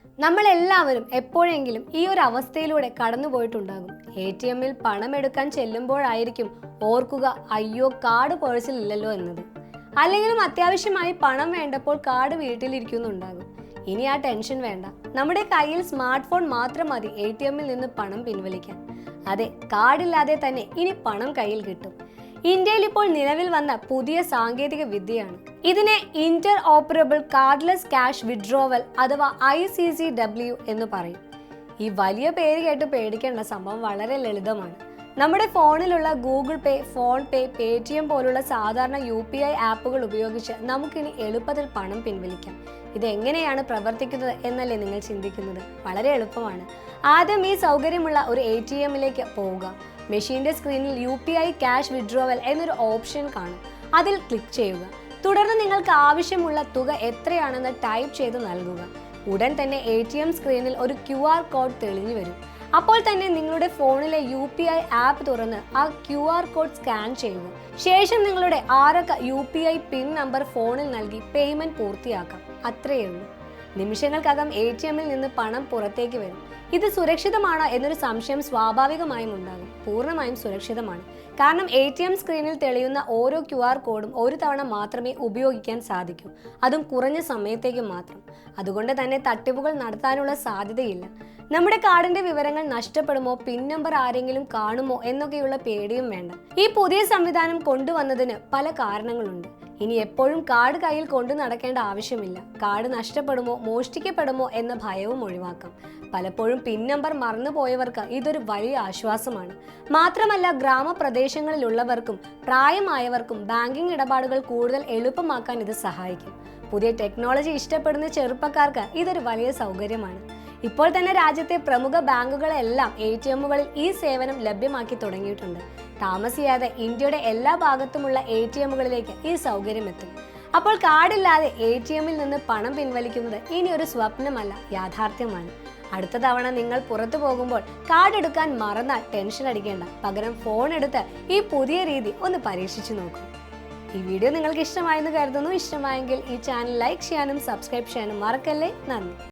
നമ്മളെല്ലാവരും എപ്പോഴെങ്കിലും ഈ ഒരു അവസ്ഥയിലൂടെ കടന്നുപോയിട്ടുണ്ടാകും. ATM-ൽ പണം എടുക്കാൻ ചെല്ലുമ്പോഴായിരിക്കും ഓർക്കുക, അയ്യോ കാർഡ് പേഴ്സിൽ ഇല്ലല്ലോ എന്നത്. അല്ലെങ്കിലും അത്യാവശ്യമായി പണം വേണ്ടപ്പോൾ കാർഡ് വീട്ടിലിരിക്കുന്നുണ്ടാകും. ഇനി ആ ടെൻഷൻ വേണ്ട. നമ്മുടെ കയ്യിൽ സ്മാർട്ട് ഫോൺ മാത്രം മതി ATM-ൽ നിന്ന് പണം പിൻവലിക്കാൻ. അതെ, കാർഡില്ലാതെ തന്നെ ഇനി പണം കയ്യിൽ കിട്ടും. ഇന്ത്യയിൽ ഇപ്പോൾ നിലവിൽ വന്ന പുതിയ സാങ്കേതിക വിദ്യയാണ്. ഇതിനെ Inter operable cardless cash withdrawal അഥവാ ICCW എന്ന് പറയും. ഈ വലിയ പേര് കേട്ട് പേടിക്കേണ്ട, സംഭവം വളരെ ലളിതമാണ്. നമ്മുടെ ഫോണിലുള്ള ഗൂഗിൾ പേ, ഫോൺ പേ, പേടിഎം പോലുള്ള സാധാരണ UPI ആപ്പുകൾ ഉപയോഗിച്ച് നമുക്കിനി എളുപ്പത്തിൽ പണം പിൻവലിക്കാം. ഇതെങ്ങനെയാണ് പ്രവർത്തിക്കുന്നത് എന്നല്ലേ നിങ്ങൾ ചിന്തിക്കുന്നത്? വളരെ എളുപ്പമാണ്. ആദ്യം ഈ സൗകര്യമുള്ള ഒരു ATM-ലേക്ക് പോവുക. മെഷീന്റെ സ്ക്രീനിൽ UPI ക്യാഷ് വിഡ്രോവൽ എന്നൊരു ഓപ്ഷൻ കാണും. അതിൽ ക്ലിക്ക് ചെയ്യുക. തുടർന്ന് നിങ്ങൾക്ക് ആവശ്യമുള്ള തുക എത്രയാണെന്ന് ടൈപ്പ് ചെയ്ത് നൽകുക. ഉടൻ തന്നെ ATM സ്ക്രീനിൽ ഒരു QR കോഡ് തെളിഞ്ഞു വരും. അപ്പോൾ തന്നെ നിങ്ങളുടെ ഫോണിലെ UPI ആപ്പ് തുറന്ന് ആ QR കോഡ് സ്കാൻ ചെയ്യുക. ശേഷം നിങ്ങളുടെ 6 അക്ക UPI പിൻ നമ്പർ ഫോണിൽ നൽകി പേയ്മെന്റ് പൂർത്തിയാക്കാം. അത്രയേ ഉള്ളൂ. നിമിഷങ്ങൾക്കകം ATM-ൽ നിന്ന് പണം പുറത്തേക്ക് വരും. ഇത് സുരക്ഷിതമാണോ എന്നൊരു സംശയം സ്വാഭാവികമായും ഉണ്ടാകും. പൂർണ്ണമായും സുരക്ഷിതമാണ്. കാരണം ATM സ്ക്രീനിൽ തെളിയുന്ന ഓരോ QR കോഡും ഒരു തവണ മാത്രമേ ഉപയോഗിക്കാൻ സാധിക്കൂ. അതും കുറഞ്ഞ സമയത്തേക്ക് മാത്രം. അതുകൊണ്ട് തന്നെ തട്ടിപ്പുകൾ നടത്താനുള്ള സാധ്യതയില്ല. നമ്മുടെ കാർഡിന്റെ വിവരങ്ങൾ നഷ്ടപ്പെടുമോ, പിൻ നമ്പർ ആരെങ്കിലും കാണുമോ എന്നൊക്കെയുള്ള പേടിയും വേണ്ട. ഈ പുതിയ സംവിധാനം കൊണ്ടുവന്നതിന് പല കാരണങ്ങളുണ്ട്. ഇനി എപ്പോഴും കാർഡ് കയ്യിൽ കൊണ്ടു നടക്കേണ്ട ആവശ്യമില്ല. കാർഡ് നഷ്ടപ്പെടുമോ, മോഷ്ടിക്കപ്പെടുമോ എന്ന ഭയവും ഒഴിവാക്കാം. പലപ്പോഴും പിൻ നമ്പർ മറന്നുപോയവർക്ക് ഇതൊരു വലിയ ആശ്വാസമാണ്. മാത്രമല്ല, ഗ്രാമപ്രദേശങ്ങളിലുള്ളവർക്കും പ്രായമായവർക്കും ബാങ്കിംഗ് ഇടപാടുകൾ കൂടുതൽ എളുപ്പമാക്കാൻ ഇത് സഹായിക്കും. പുതിയ ടെക്നോളജി ഇഷ്ടപ്പെടുന്ന ചെറുപ്പക്കാർക്ക് ഇതൊരു വലിയ സൗകര്യമാണ്. ഇപ്പോൾ തന്നെ രാജ്യത്തെ പ്രമുഖ ബാങ്കുകളെല്ലാം ATM-കളിൽ ഈ സേവനം ലഭ്യമാക്കി തുടങ്ങിയിട്ടുണ്ട്. താമസിയാതെ ഇന്ത്യയുടെ എല്ലാ ഭാഗത്തുമുള്ള ATM-കളിലേക്ക് ഈ സൗകര്യം എത്തും. അപ്പോൾ കാർഡില്ലാതെ ATM-ൽ നിന്ന് പണം പിൻവലിക്കുന്നത് ഇനി ഒരു സ്വപ്നമല്ല, യാഥാർത്ഥ്യമാണ്. അടുത്ത തവണ നിങ്ങൾ പുറത്തു പോകുമ്പോൾ കാർഡ് എടുക്കാൻ മറന്നാൽ ടെൻഷൻ അടിക്കേണ്ട. പകരം ഫോൺ എടുത്ത് ഈ പുതിയ രീതി ഒന്ന് പരീക്ഷിച്ചു നോക്കൂ. ഈ വീഡിയോ നിങ്ങൾക്ക് ഇഷ്ടമായെന്ന് കരുതുന്നു. ഇഷ്ടമായെങ്കിൽ ഈ ചാനൽ ലൈക്ക് ചെയ്യാനും സബ്സ്ക്രൈബ് ചെയ്യാനും മറക്കല്ലേ. നന്ദി.